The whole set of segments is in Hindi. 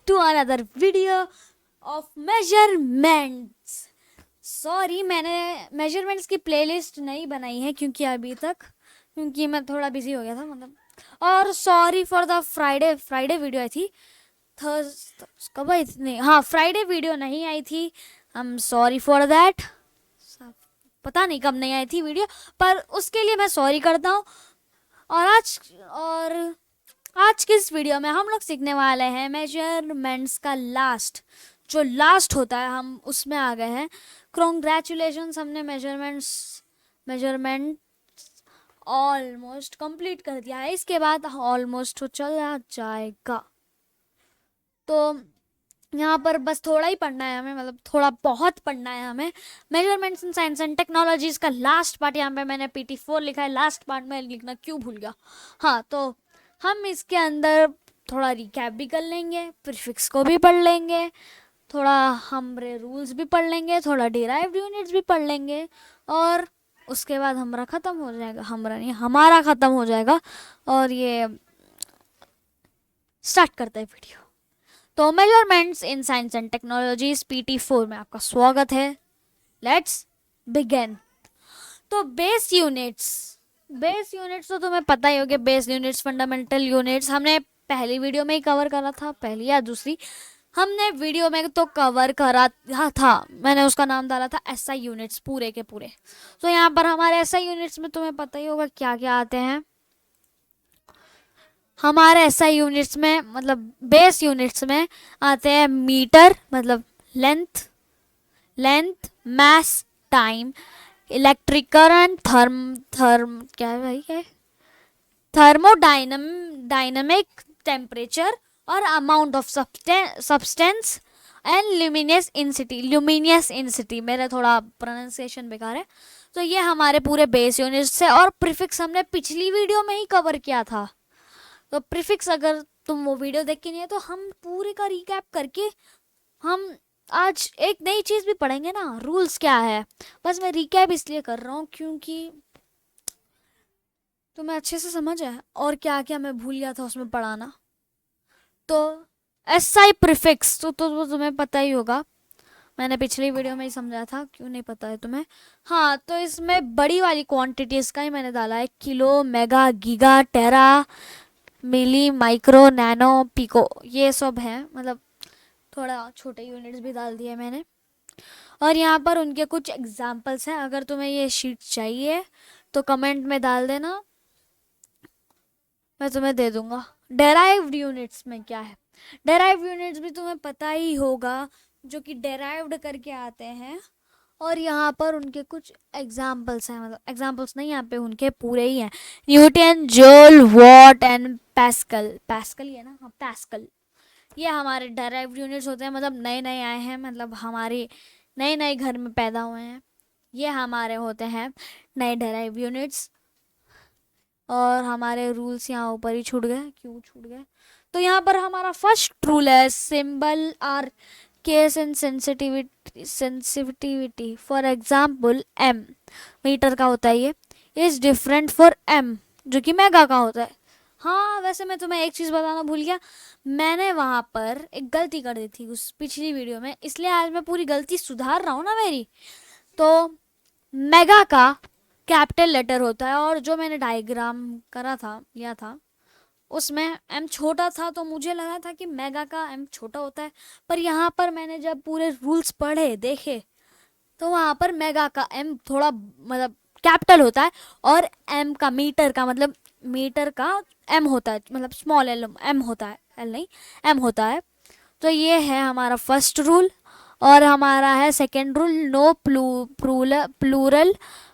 to another video of measurements. Sorry, मैंने मेजरमेंट्स की प्लेलिस्ट नहीं बनाई है क्योंकि मैं थोड़ा बिजी हो गया था मतलब. और sorry for the Friday video आई थी. कब आई थी? नहीं, हाँ, फ्राइडे वीडियो नहीं आई थी. I am sorry for that. पता नहीं कब नहीं आई थी वीडियो, पर उसके लिए मैं सॉरी करता हूँ. और आज की इस वीडियो में हम लोग सीखने वाले हैं मेजरमेंट्स का जो लास्ट होता है, हम उसमें आ गए हैं. कॉन्ग्रेचुलेशंस, हमने मेजरमेंट ऑलमोस्ट कंप्लीट कर दिया है. इसके बाद ऑलमोस्ट चला जाएगा. तो यहाँ पर बस थोड़ा ही पढ़ना है हमें, मतलब थोड़ा बहुत पढ़ना है हमें. Measurements in science and technologies का लास्ट पार्ट, यहाँ पे मैंने PT4 लिखा है. लास्ट पार्ट में लिखना क्यों भूल गया. हाँ, तो हम इसके अंदर थोड़ा रिकैप भी कर लेंगे, प्रीफिक्स को भी पढ़ लेंगे, थोड़ा हमारे रूल्स भी पढ़ लेंगे, थोड़ा डिराइव्ड यूनिट्स भी पढ़ लेंगे, और उसके बाद हमारा ख़त्म हो जाएगा. और ये स्टार्ट करते हैं वीडियो. तो measurements in science and technologies PT4 में आपका स्वागत है. Let's begin. तो बेस यूनिट्स तो तुम्हें पता ही होगा. बेस यूनिट्स, फंडामेंटल यूनिट्स हमने पहली वीडियो में ही कवर करा था. पहली या दूसरी हमने वीडियो में तो कवर करा था. मैंने उसका नाम डाला था SI यूनिट्स, पूरे के पूरे. तो यहाँ पर हमारे SI यूनिट्स में तुम्हें पता ही होगा क्या क्या आते हैं. हमारे SI यूनिट्स में, मतलब बेस यूनिट्स में आते हैं मीटर, मतलब length, mass, time, electric current, क्या है भाई, क्या थर्मोडायनेमिक, टेम्परेचर और amount of substance and luminous intensity. मेरा थोड़ा प्रोनाउंसिएशन बेकार है. तो ये हमारे पूरे बेस यूनिट्स है. और प्रीफिक्स हमने पिछली वीडियो में ही कवर किया था. तो प्रीफिक्स, अगर तुम वो वीडियो देख के नहीं है तो हम पूरे का रिकैप करके हम आज एक नई चीज़ भी पढ़ेंगे ना, रूल्स क्या है. बस मैं रिकैप इसलिए कर रहा हूँ क्योंकि तुम्हें अच्छे से समझ है और क्या क्या मैं भूल गया था उसमें पढ़ाना. तो SI प्रीफिक्स तो तुम्हें पता ही होगा. मैंने पिछली वीडियो में ही समझाया था, क्यों नहीं पता है तुम्हें. हाँ, तो इसमें बड़ी वाली क्वांटिटीज़ का ही मैंने डाला है. किलो, मेगा, गीगा, टेरा, मिली, माइक्रो, नैनो, पिको, ये सब है. मतलब थोड़ा छोटे यूनिट्स भी डाल दिए मैंने. और यहाँ पर उनके कुछ एग्जाम्पल्स हैं. अगर तुम्हें ये शीट चाहिए तो कमेंट में डाल देना, मैं तुम्हें दे दूंगा. डेराइव्ड यूनिट्स में क्या है, डेराइव्ड यूनिट्स भी तुम्हें पता ही होगा, जो कि डेराइव्ड करके आते हैं. और यहाँ पर उनके कुछ एग्जाम्पल्स हैं, मतलब एग्जाम्पल्स नहीं, यहाँ पे उनके पूरे ही हैं. Newton, joule, what and Pascal ये ना, हाँ, पैस्कल. ये हमारे डेराइव्ड यूनिट्स होते हैं, मतलब नए नए आए हैं, मतलब हमारे नए घर में पैदा हुए हैं. ये हमारे होते हैं नए डेराइव्ड यूनिट्स. और हमारे रूल्स यहाँ ऊपर ही छूट गए. क्यों छूट गए? तो यहाँ पर हमारा फर्स्ट रूल है, symbol are case and sensitivity. For example M metre का होता है, ये इज डिफरेंट फॉर M जो कि मेगा का होता है. हाँ, वैसे मैं तुम्हें एक चीज़ बताना भूल गया. मैंने वहाँ पर एक गलती कर दी थी उस पिछली वीडियो में, इसलिए आज मैं पूरी गलती सुधार रहा हूँ ना मेरी. तो मेगा का कैपिटल लेटर होता है, और जो मैंने डायग्राम लिया था उसमें M छोटा था, तो मुझे लगा था कि मेगा का M छोटा होता है. पर यहाँ पर मैंने जब पूरे रूल्स पढ़े देखे तो वहाँ पर मेगा का M थोड़ा, मतलब कैपिटल होता है, और M का, मीटर का, मतलब मीटर का M होता है, मतलब स्मॉल L M होता है, L नहीं M होता है. तो ये है हमारा फर्स्ट रूल. और हमारा है second rule, no plural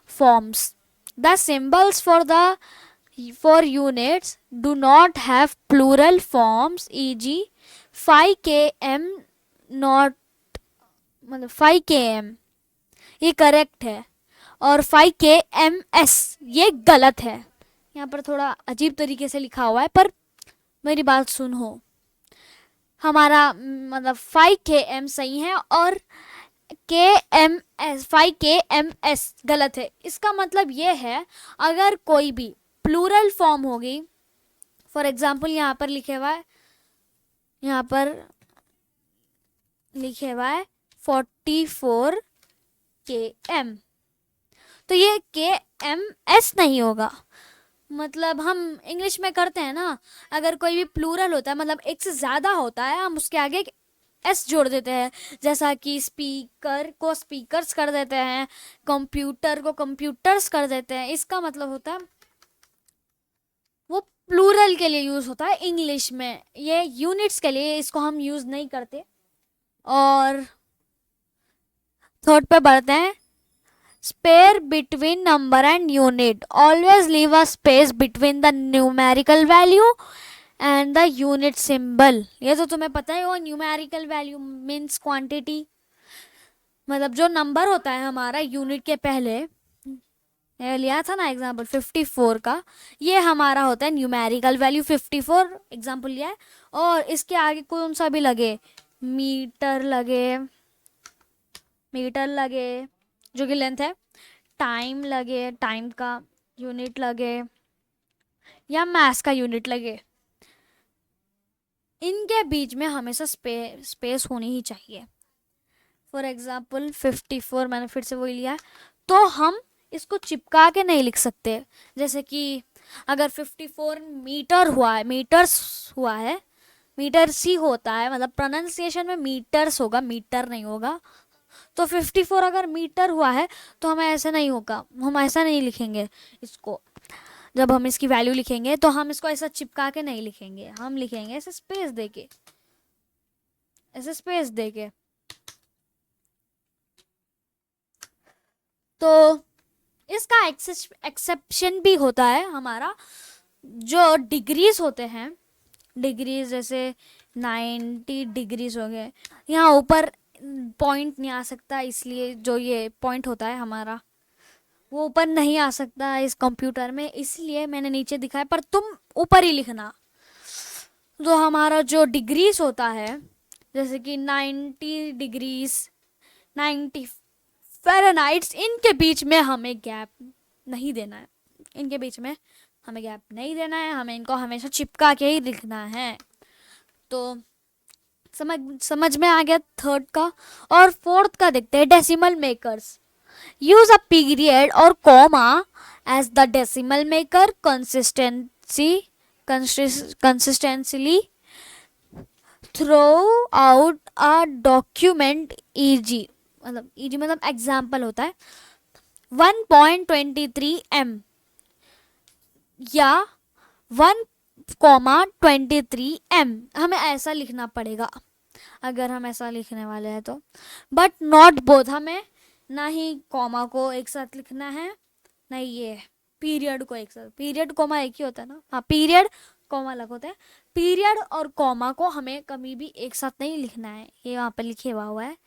forms. The symbols for units do not have plural forms, e.g. 5 km not, मतलब 5 km ये करेक्ट है, और 5 kms ये गलत है. यहाँ पर थोड़ा अजीब तरीके से लिखा हुआ है, पर मेरी बात सुनो. हमारा मतलब 5 km सही है और KMS 5 KMS गलत है. इसका मतलब ये है, अगर कोई भी प्लूरल फॉर्म होगी, फॉर एग्जाम्पल यहाँ पर लिखे हुआ है, यहाँ पर लिखे हुआ है 44 km। तो ये kms नहीं होगा। मतलब हम इंग्लिश में करते हैं ना, अगर कोई भी प्लूरल होता है, मतलब एक से ज़्यादा होता है, हम उसके आगे एक एस जोड़ देते हैं। जैसा कि स्पीकर को स्पीकर्स कर देते हैं, कंप्यूटर को कंप्यूटर्स कर देते हैं। इसका मतलब होता है वो प्लूरल के लिए यूज़ होता है इंग्लिश में, ये यूनिट्स के लिए इसको हम यूज़ नहीं करते। और थर्ड पे बढ़ते हैं, space between number and unit, always leave a space between the numerical value and the unit symbol. ये तो तुम्हें पता है, वो न्यूमेरिकल वैल्यू मीन्स क्वांटिटी, मतलब जो नंबर होता है हमारा यूनिट के पहले, ये लिया था ना एग्जाम्पल 54 का, ये हमारा होता है न्यूमेरिकल वैल्यू 54 एग्जाम्पल लिया है। और इसके आगे कौन सा भी लगे, मीटर लगे, मीटर लगे जो कि लेंथ है, टाइम लगे, टाइम का यूनिट लगे, या मास का यूनिट लगे, इनके बीच में हमेशा स्पेस होनी ही चाहिए। फॉर एग्जाम्पल 54 मैंने फिर से वही लिया, तो हम इसको चिपका के नहीं लिख सकते। जैसे कि अगर 54 मीटर हुआ है, मीटर्स हुआ है, मीटर्स ही होता है, मतलब प्रोनाउंसिएशन में मीटर्स होगा, मीटर नहीं होगा। तो 54 अगर मीटर हुआ है तो हमें ऐसा नहीं होगा, हम ऐसा नहीं लिखेंगे इसको। जब हम इसकी वैल्यू लिखेंगे तो हम इसको ऐसा चिपका के नहीं लिखेंगे, हम लिखेंगे ऐसे स्पेस देके, ऐसे स्पेस देके। तो इसका एक्सेप्शन भी होता है हमारा, जो डिग्रीज होते हैं, डिग्रीज जैसे 90 डिग्रीज हो गए, यहाँ ऊपर पॉइंट नहीं आ सकता, इसलिए जो ये पॉइंट होता है हमारा वो ऊपर नहीं आ सकता इस कंप्यूटर में, इसलिए मैंने नीचे दिखाया, पर तुम ऊपर ही लिखना। तो हमारा जो डिग्रीज होता है, जैसे कि 90 डिग्रीज, 90 फ़ारेनहाइट्स, इनके बीच में हमें गैप नहीं देना है, इनके बीच में हमें गैप नहीं देना है, हमें इनको हमेशा चिपका के ही लिखना है। तो समझ में आ गया थर्ड का। और फोर्थ का देखते हैं, decimal makers. Use a period or comma as the decimal maker consistently throughout a document easy, मतलब ईजी मतलब एग्जाम्पल होता है 1.23 m या 1.23 m, हमें ऐसा लिखना पड़ेगा अगर हम ऐसा लिखने वाले हैं तो। बट नॉट बोथ, हमें ना ही कॉमा को एक साथ लिखना है, ना ही ये पीरियड को एक साथ। पीरियड कॉमा एक ही होता है ना, हाँ पीरियड कॉमा अलग होता है। पीरियड और कॉमा को हमें कभी भी एक साथ नहीं लिखना है, ये वहाँ पे लिखे हुआ है।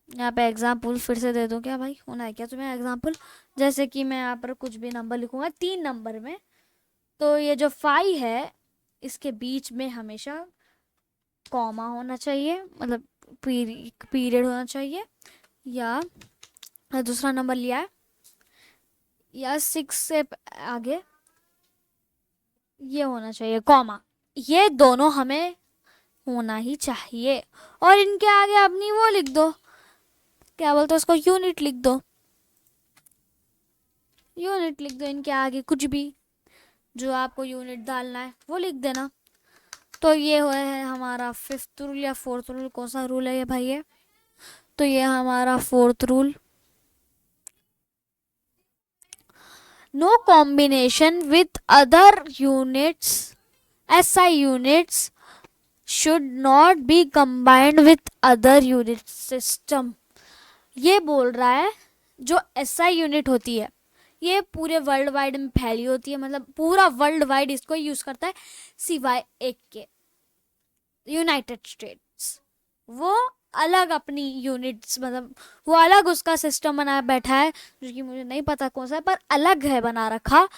यहाँ पे एग्जाम्पल फिर से दे दूँ क्या भाई, होना है क्या तुम्हें एग्जाम्पल? जैसे कि मैं यहाँ पर कुछ भी नंबर लिखूँगा 3 नंबर में, तो ये जो 5 है इसके बीच में हमेशा कॉमा होना चाहिए, मतलब पीरियड होना चाहिए, या दूसरा नंबर लिया है या 6 से आगे ये होना चाहिए कॉमा, ये दोनों हमें होना ही चाहिए। और इनके आगे अपनी वो लिख दो, क्या बोलते हैं उसको, यूनिट लिख दो, यूनिट लिख दो इनके आगे, कुछ भी जो आपको यूनिट डालना है वो लिख देना। तो ये हुआ है हमारा 5th रूल या 4th रूल, कौन सा रूल है ये भाई है, तो ये हमारा 4th rule. No combination with other units, SI units should not be combined with other unit system। ये बोल रहा है जो SI यूनिट होती है ये पूरे वर्ल्ड वाइड में फैली होती है, मतलब पूरा वर्ल्ड वाइड इसको यूज करता है सिवाय एक के, यूनाइटेड स्टेट्स। वो अलग अपनी यूनिट्स, मतलब वो अलग उसका सिस्टम बना बैठा है, जो कि मुझे नहीं पता कौन सा है, पर अलग है बना रखा।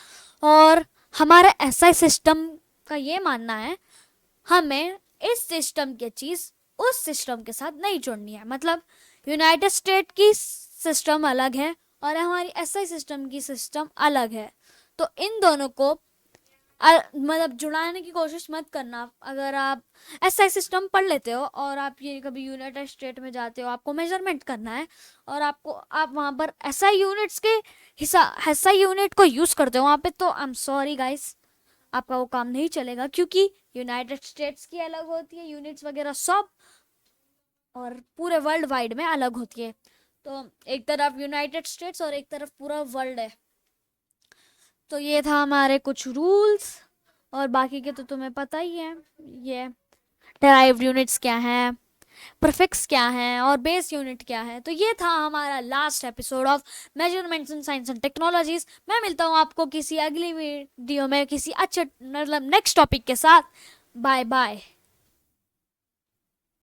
और हमारा ऐसा सिस्टम का ये मानना है हमें इस सिस्टम की चीज़ उस सिस्टम के साथ नहीं जोड़नी है, मतलब यूनाइटेड स्टेट की सिस्टम अलग है और हमारी एसआई सिस्टम की सिस्टम अलग है, तो इन दोनों को मतलब जुड़ाने की कोशिश मत करना। अगर आप ऐसा सिस्टम पढ़ लेते हो और आप ये कभी यूनाइटेड स्टेट में जाते हो, आपको मेजरमेंट करना है और आप वहाँ पर ऐसा यूनिट्स के ऐसा यूनिट को यूज़ करते हो वहाँ पे, तो आई एम सॉरी गाइस, आपका वो काम नहीं चलेगा, क्योंकि यूनाइटेड स्टेट्स की अलग होती है यूनिट्स वगैरह सब, और पूरे वर्ल्ड वाइड में अलग होती है। तो एक तरफ यूनाइटेड स्टेट्स और एक तरफ पूरा वर्ल्ड है। तो ये था हमारे कुछ रूल्स, और बाकी के तो तुम्हें पता ही है। ये डेराइव्ड यूनिट्स क्या हैं, प्रीफिक्स क्या हैं और बेस यूनिट क्या है। तो ये था हमारा last episode of measurements in science and technologies. मैं मिलता हूँ आपको किसी अगली वीडियो में किसी अच्छे मतलब नेक्स्ट टॉपिक के साथ। Bye bye.